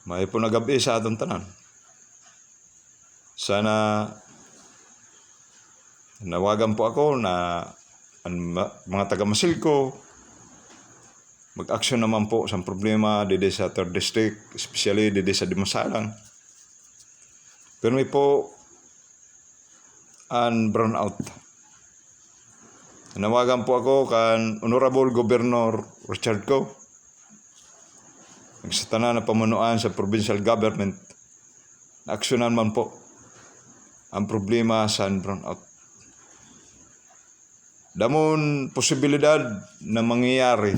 May po nagabi sa atong tanan. Sana nawagan po ako na mga taga-Masilco mag-action naman po sa problema dito sa 3rd District, especially dito sa Dimasalang. Pero may po ang brownout. Nawagan po ako kan Honorable Governor Richard Co. Sa tanan na pamunuan sa provincial government, na-aksyonan man po ang problema sa brownout. Damon posibilidad na mangyayari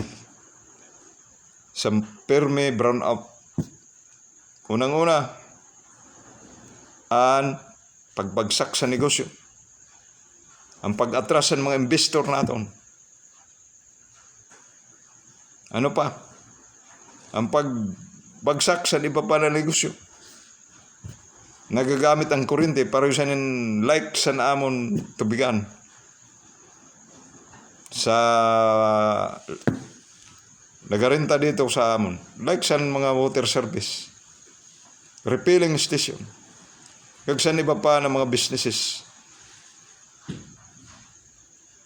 sa perme brownout. Unang-una, ang pagbagsak sa negosyo. Ang pag-atras ng mga investor natin. Ano pa? Ang pagbagsak sa iba pa na negosyo. Nagagamit ang kuryente para sa like sa naamon tubigan. Sa nagarenta dito sa amon. Like sa mga water service. Refilling station. Kag sa iba pa na mga businesses.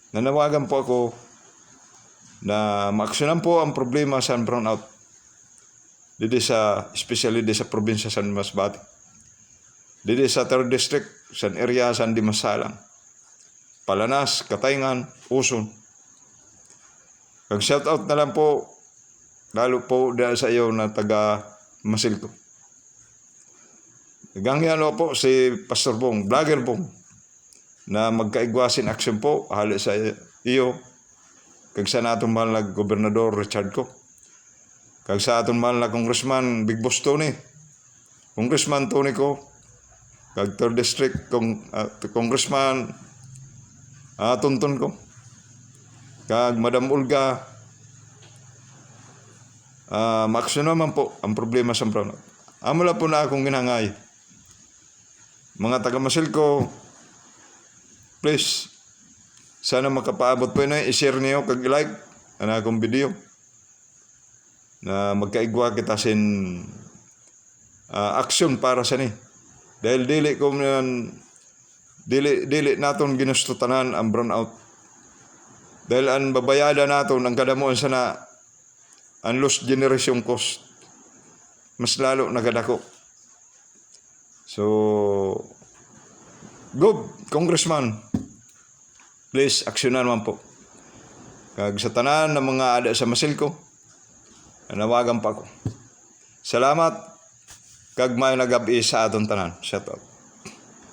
Nanawagan po ako na maaksyonan po ang problema sa brownout dito sa, especially dito sa probinsya sa Masbate. Dito sa 3rd District, sa area sa Dimasalang, Palanas, Katayngan, Uson. Kag shout out na lang po, lalo po dahil sa iyo na taga Masilco. Nagangyan po si Pastor Bong, Vlogger Bong, na magkaigwasin action po hali sa iyo kag sa natong mahal na Gobernador Richard Co. Kag sa atong mahal na Congressman Big Boss Tony, Congressman Tony Co. Kag 3rd District Congressman Tonton ko. Kag Madam Olga, maaksyon naman po ang problema sa brownout. Amula po na akong ginangay. Mga taga-Masilco, please, sana makapaabot po na i-share niyo kag like ang akong video na magkaigwa kita sin action para sa ni. Dahil dili naton ginusto tanan ang brownout. Dahil ang babayada naton ang kadamuan sana ang lost generation cost. Mas lalo nagadako. So, good, Congressman. Please, aksyonan naman po. Kag sa tanan ng mga ada sa Masilco, nawagan pa ako. Salamat, kag may nagabi sa atong tanan. Shout out.